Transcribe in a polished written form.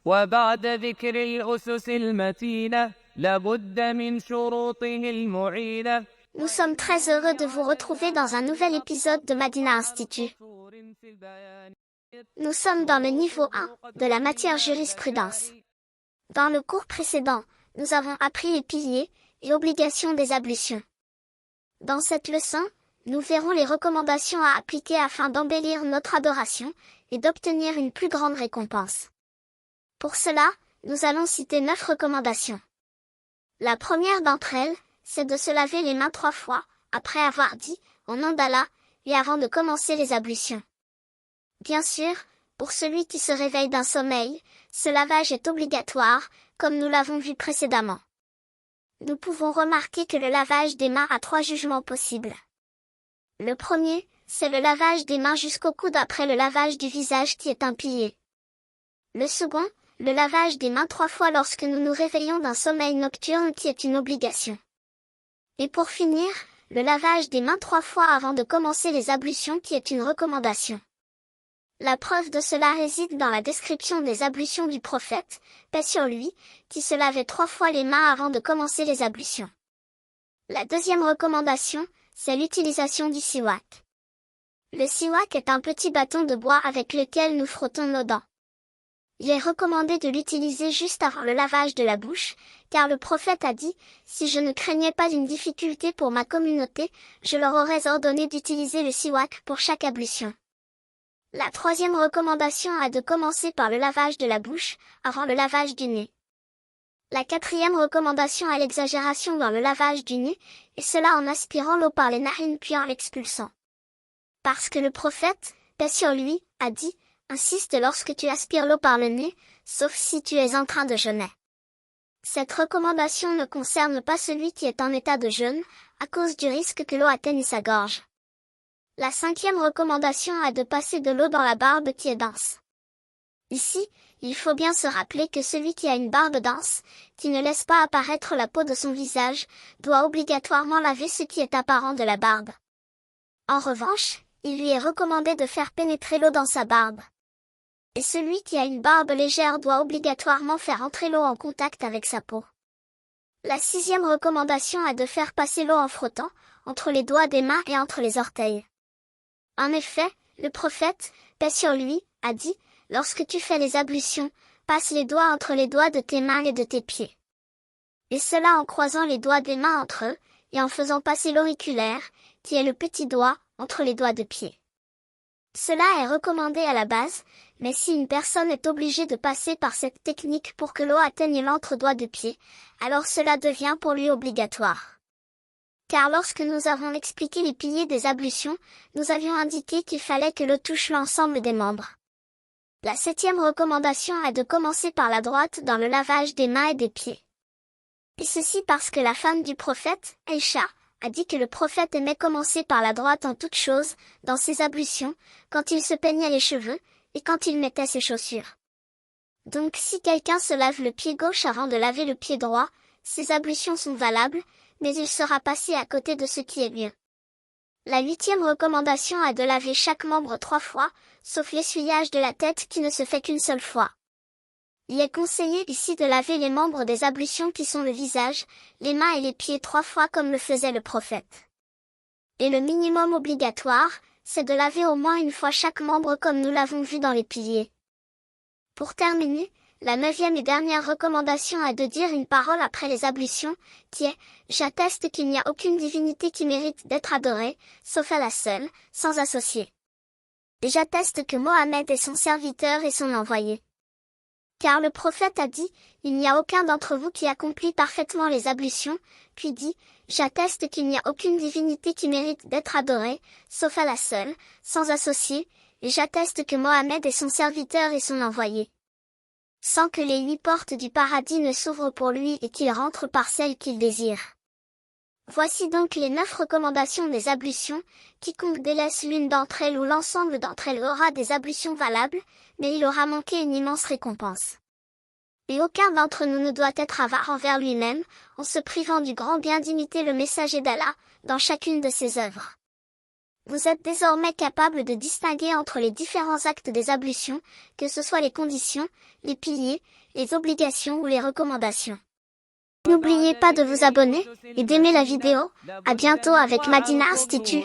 وبعد ذكر الأسس المتينة لابد من شروطه المعينة. Nous sommes très heureux de vous retrouver dans un nouvel épisode de Madina Institut. Nous sommes dans le niveau 1 de la matière jurisprudence. Dans le cours précédent, nous avons appris les piliers et obligations des ablutions. Dans cette leçon, nous verrons les recommandations à appliquer afin d'embellir notre adoration et d'obtenir une plus grande récompense. Pour cela, nous allons citer 9 recommandations. La première d'entre elles, c'est de se laver les mains 3 fois, après avoir dit « Au nom d'Allah » et avant de commencer les ablutions. Bien sûr, pour celui qui se réveille d'un sommeil, ce lavage est obligatoire, comme nous l'avons vu précédemment. Nous pouvons remarquer que le lavage des mains a 3 jugements possibles. Le premier, c'est le lavage des mains jusqu'au coude après le lavage du visage qui est un pilier. Le second, le lavage des mains 3 fois lorsque nous nous réveillons d'un sommeil nocturne qui est une obligation. Et pour finir, le lavage des mains 3 fois avant de commencer les ablutions qui est une recommandation. La preuve de cela réside dans la description des ablutions du prophète, paix sur lui, qui se lavait 3 fois les mains avant de commencer les ablutions. La deuxième recommandation, c'est l'utilisation du siwak. Le siwak est un petit bâton de bois avec lequel nous frottons nos dents. Il est recommandé de l'utiliser juste avant le lavage de la bouche, car le prophète a dit « Si je ne craignais pas une difficulté pour ma communauté, je leur aurais ordonné d'utiliser le siwak pour chaque ablution. » La troisième recommandation est de commencer par le lavage de la bouche, avant le lavage du nez. La quatrième recommandation est l'exagération dans le lavage du nez, et cela en aspirant l'eau par les narines puis en l'expulsant. Parce que le prophète, paix sur lui, a dit « Insiste lorsque tu aspires l'eau par le nez, sauf si tu es en train de jeûner. » Cette recommandation ne concerne pas celui qui est en état de jeûne, à cause du risque que l'eau atteigne sa gorge. La cinquième recommandation est de passer de l'eau dans la barbe qui est dense. Ici, il faut bien se rappeler que celui qui a une barbe dense, qui ne laisse pas apparaître la peau de son visage, doit obligatoirement laver ce qui est apparent de la barbe. En revanche, il lui est recommandé de faire pénétrer l'eau dans sa barbe. Et celui qui a une barbe légère doit obligatoirement faire entrer l'eau en contact avec sa peau. La sixième recommandation est de faire passer l'eau en frottant, entre les doigts des mains et entre les orteils. En effet, le prophète, paix sur lui, a dit « Lorsque tu fais les ablutions, passe les doigts entre les doigts de tes mains et de tes pieds. » Et cela en croisant les doigts des mains entre eux, et en faisant passer l'auriculaire, qui est le petit doigt, entre les doigts de pied. Cela est recommandé à la base, mais si une personne est obligée de passer par cette technique pour que l'eau atteigne l'entre-doigt de pied, alors cela devient pour lui obligatoire. Car lorsque nous avons expliqué les piliers des ablutions, nous avions indiqué qu'il fallait que l'eau touche l'ensemble des membres. La septième recommandation est de commencer par la droite dans le lavage des mains et des pieds. Et ceci parce que la femme du prophète, Aïcha, a dit que le prophète aimait commencer par la droite en toutes choses, dans ses ablutions, quand il se peignait les cheveux, et quand il mettait ses chaussures. Donc si quelqu'un se lave le pied gauche avant de laver le pied droit, ses ablutions sont valables, mais il sera passé à côté de ce qui est mieux. La huitième recommandation est de laver chaque membre 3 fois, sauf l'essuyage de la tête qui ne se fait qu'une seule fois. Il est conseillé ici de laver les membres des ablutions qui sont le visage, les mains et les pieds 3 fois comme le faisait le prophète. Et le minimum obligatoire, c'est de laver au moins une fois chaque membre comme nous l'avons vu dans les piliers. Pour terminer, la 9e et dernière recommandation est de dire une parole après les ablutions, qui est « J'atteste qu'il n'y a aucune divinité qui mérite d'être adorée, sauf Allah seul, sans associé. Et j'atteste que Mohammed est son serviteur et son envoyé. » Car le prophète a dit, il n'y a aucun d'entre vous qui accomplit parfaitement les ablutions, puis dit, j'atteste qu'il n'y a aucune divinité qui mérite d'être adorée, sauf Allah seul, sans associé, et j'atteste que Mohammed est son serviteur et son envoyé. Sans que les 8 portes du paradis ne s'ouvrent pour lui et qu'il rentre par celles qu'il désire. Voici donc les 9 recommandations des ablutions, quiconque délaisse l'une d'entre elles ou l'ensemble d'entre elles aura des ablutions valables, mais il aura manqué une immense récompense. Et aucun d'entre nous ne doit être avare envers lui-même, en se privant du grand bien d'imiter le messager d'Allah, dans chacune de ses œuvres. Vous êtes désormais capable de distinguer entre les différents actes des ablutions, que ce soit les conditions, les piliers, les obligations ou les recommandations. N'oubliez pas de vous abonner et d'aimer la vidéo. À bientôt avec Madina Institute.